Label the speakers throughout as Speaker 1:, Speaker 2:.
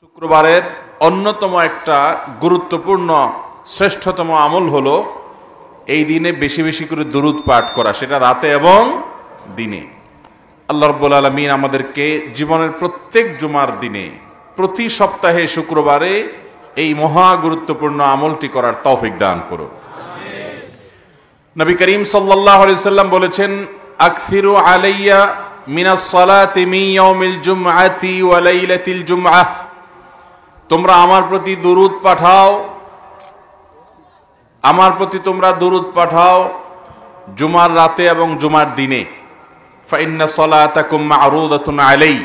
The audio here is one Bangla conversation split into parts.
Speaker 1: শুক্রবারের অন্যতম একটা গুরুত্বপূর্ণ শ্রেষ্ঠতম আমল হলো এই দিনে বেশি বেশি করে দুরূদ পাঠ করা, সেটা রাতে এবং দিনে। আল্লাহ রাব্বুল আলামিন আমাদেরকে জীবনের প্রত্যেক জুমার দিনে প্রতি সপ্তাহে শুক্রবারে এই মহা গুরুত্বপূর্ণ আমলটি করার তৌফিক দান করুন। নবী করিম সাল্লাল্লাহু আলাইহি সাল্লাম বলেছেন, আকসিরু আলাইয়া মিনাস সালাতি মিন ইয়াউমিল জুমআতি ওয়া লাইলাতিল জুমআহ, তোমরা আমার প্রতি দুরূদ পাঠাও, আমার প্রতি তোমরা দুরূদ পাঠাও জুমার রাতে এবং জুমার দিনে। ফাইন্না সালাতাকুম মা'রুদাতুন আলাই,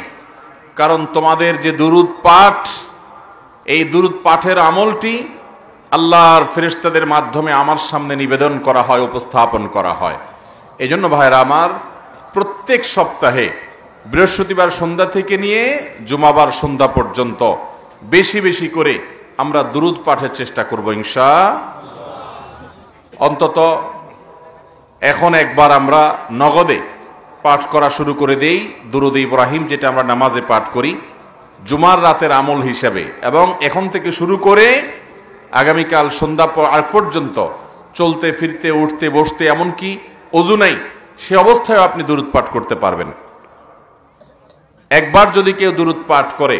Speaker 1: কারণ তোমাদের যে দুরূদ পাঠ, এই দুরূদ পাঠের আমলটি আল্লাহর ফেরেশতাদের মাধ্যমে আমার সামনে নিবেদন করা হয়, উপস্থাপন করা হয়। এজন্য ভাইরা আমার, প্রত্যেক সপ্তাহে বৃহস্পতিবার সন্ধ্যা থেকে নিয়ে জুমাবার সন্ধ্যা পর্যন্ত বেশি বেশি করে আমরা দুরূদ পাঠের চেষ্টা করব ইনশাআল্লাহ। অন্তত এখন একবার আমরা নগদে পাঠ করা শুরু করে দেই দুরূদ ইব্রাহিম, যেটা আমরা নামাজে পাঠ করি জুমার রাতের আমল হিসাবে, এবং এখন থেকে শুরু করে আগামীকাল সন্ধ্যা পর্যন্ত চলতে ফিরতে উঠতে বসতে, এমনকি ওযু নাই সে অবস্থায় আপনি দুরূদ পাঠ করতে পারবেন। একবার যদি কেউ দুরূদ পাঠ করে,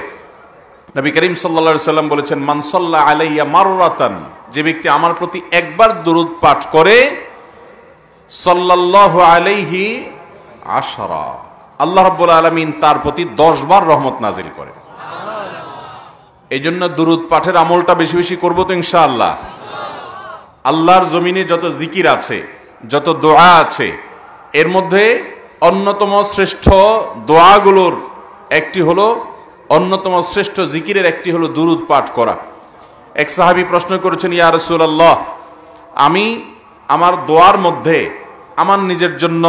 Speaker 1: নবী করিম সাল্লাল্লাহু আলাইহি সাল্লাম বলেছেন, মান সাল্লা আলাইয়া মাররাতান, যে ব্যক্তি আমার প্রতি একবার দুরূদ পাঠ করে, সাল্লাল্লাহু আলাইহি আশরা, আল্লাহ রাব্বুল আলামিন তার প্রতি 10 বার রহমত নাজিল করে। এই জন্য দুরূদ পাঠের আমলটা বেশি বেশি করবো তো ইনশাআল্লাহ। আল্লাহর জমিনে যত জিকির আছে, যত দোয়া আছে, এর মধ্যে অন্যতম শ্রেষ্ঠ দোয়াগুলোর একটি হলো, অন্যতম শ্রেষ্ঠ জিকিরের একটি হলো দুরূদ পাঠ করা। এক সাহাবী প্রশ্ন করেছেন, ইয়া রাসূলুল্লাহ, আমি আমার দোয়ার মধ্যে আমার নিজের জন্য,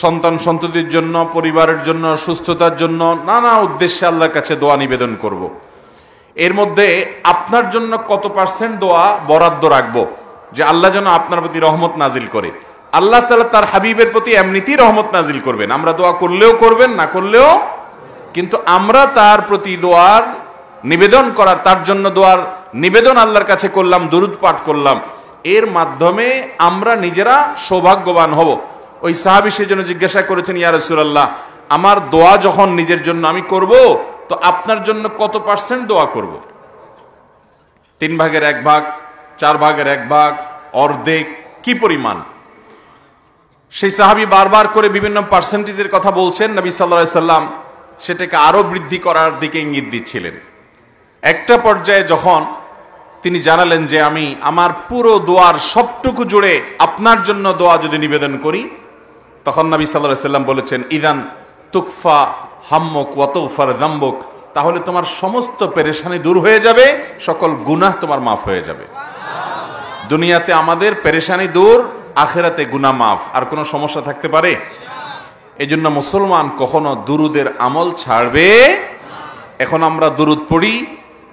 Speaker 1: সন্তান সন্ততির জন্য, পরিবারের জন্য, সুস্থতার জন্য নানা উদ্দেশ্যে আল্লাহর কাছে দোয়া নিবেদন করব, এর মধ্যে আপনার জন্য কত পার্সেন্ট দোয়া বরাদ্দ রাখবো যে আল্লাহ যেন আপনার প্রতি রহমত নাজিল করে? আল্লাহ তাআলা তার হাবিবের প্রতি এমনিতেই রহমত নাজিল করবেন, আমরা দোয়া করলেও করবেন, না করলেও, কিন্তু আমরা তার প্রতি দোয়ার নিবেদন করার, তার জন্য দোয়ার নিবেদন আল্লাহর কাছে করলাম, দুরূদ পাঠ করলাম, এর মাধ্যমে আমরা নিজেরা সৌভাগ্যবান হব। ওই সাহাবী সেজন্য জিজ্ঞাসা করেছেন, ইয়া রাসূলুল্লাহ, আমার দোয়া যখন নিজের জন্য আমি করব, তো আপনার জন্য কত পার্সেন্ট দোয়া করব? 3 ভাগের 1 ভাগ, 4 ভাগের 1 ভাগ, অর্ধেক, কি পরিমাণ? সেই সাহাবী বারবার করে বিভিন্ন পার্সেন্টেজের কথা বলছেন। নবী সাল্লাল্লাহু আলাইহি সাল্লাম সেটাকে আরো বৃদ্ধি করার দিকে ইঙ্গিত দিচ্ছিলেন। একটা পর্যায়ে যখন তিনি জানালেন যে আমি আমার পুরো দোয়ার সবটুকু জুড়ে আপনার জন্য দোয়া যদি নিবেদন করি, তখন নবী সাল্লাল্লাহু আলাইহি সাল্লাম বলেছেন, ইদান তুকফা হাম্মুক ওয়া তুগফার যামবুক, তাহলে তোমার সমস্ত পেরেশানি দূর হয়ে যাবে, সকল গুনাহ তোমার মাফ হয়ে যাবে। দুনিয়াতে আমাদের পেরেশানি দূর, আখিরাতে গুনাহ মাফ, আর কোনো সমস্যা থাকতে পারে? এই জন্য মুসলমান কখনো দুরূদের আমল ছাড়বে। এখন আমরা দুরূদ পড়ি,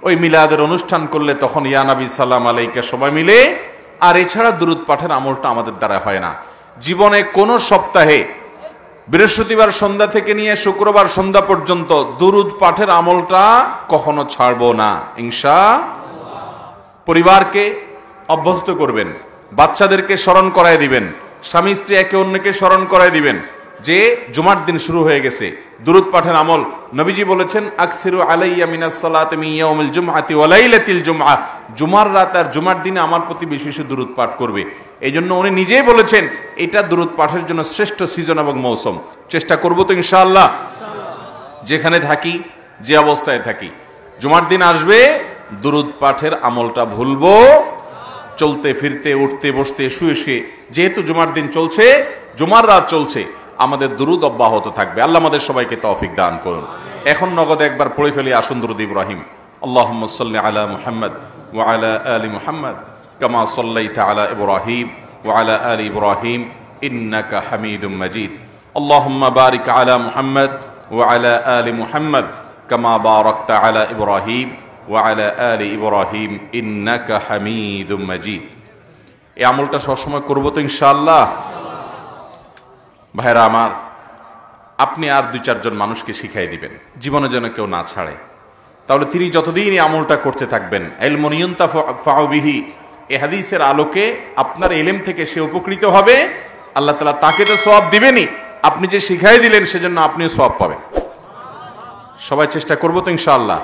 Speaker 1: ওই মিলাদের অনুষ্ঠান করলে তখন ইয়া নবী সাল্লাম আলাইকা সবাই মিলে, আর এছাড়া দুরূদ পাঠের আমলটা আমাদের দ্বারা হয় না। জীবনে কোনো সপ্তাহে বৃহস্পতিবার সন্ধ্যা থেকে নিয়ে শুক্রবার সন্ধ্যা পর্যন্ত দুরূদ পাঠের আমলটা কখনো ছাড়বো না ইনশাআল্লাহ। পরিবারকে অভ্যস্ত করবেন, বাচ্চাদেরকে স্মরণ করায় দিবেন, স্বামী স্ত্রী একে অন্যকে স্মরণ করায় দিবেন যে জুমার দিন শুরু হয়ে গেছে, দুরূদ পাঠের আমল। নবীজি বলেছেন, আকসিরু আলাইয়া মিনাস সালাতি মিন ইয়াউমিল জুমআতি ওয়া লাইলাতিল জুমআহ, জুমার রাত আর জুমার দিনে আমার প্রতি বেশি বেশি দুরূদ পাঠ করবে। এই জন্য উনি নিজেই বলেছেন এটা দুরূদ পাঠের জন্য শ্রেষ্ঠ সিজন এবং মৌসুম। চেষ্টা করবো তো ইনশাআল্লাহ। যেখানে থাকি, যে অবস্থায় থাকি, জুমার দিন আসবে, দুরূদ পাঠের আমলটা ভুলবো, চলতে ফিরতে উঠতে বসতে শুয়ে শুয়ে, যেহেতু জুমার দিন চলছে, জুমার রাত চলছে, আমাদের দুরূদ অব্যাহত থাকবে। আল্লাহ আমাদের সবাইকে তৌফিক দান করুন। এখন নগদে একবার পড়ে ফেলি আসুন দুরূদ ইব্রাহিম। আল্লাহুম্মা সাল্লি আলা মুহাম্মদ ওয়া আলা আলি মুহাম্মদ কামা সাল্লাইতা আলা ইব্রাহিম ওয়া আলা আলি ইব্রাহিম ইন্নাকা হামিদুম মাজিদ। আল্লাহুম্মা বারিক আলা মুহাম্মদ ওয়া আলা আলি মুহাম্মদ কামা বারাকতা আলা ইব্রাহিম ওয়া আলা আলি ইব্রাহিম ইন্নাকা হামিদুম মাজিদ। এই আমলটা সবসময় করবো তো ইনশাআল্লাহ। ভাইরা আমার, আপনি আর 2-4 জন মানুষকে শিখাই দিবেন, জীবনে যেন কেউ না ছাড়ে। তাহলে তিনি যতদিন এই আমলটা করতে থাকবেন, ইলমুন ইউনতাফাউ বিহি, এই হাদিসের আলোকে আপনার ইলম থেকে সে উপকৃত হবে, আল্লাহ তাআলা তাকে তো সওয়াব দিবেনই, আপনি যে শিখাই দিলেন সেজন্য আপনিও সওয়াব পাবেন। সবাই চেষ্টা করবো তো ইনশাআল্লাহ।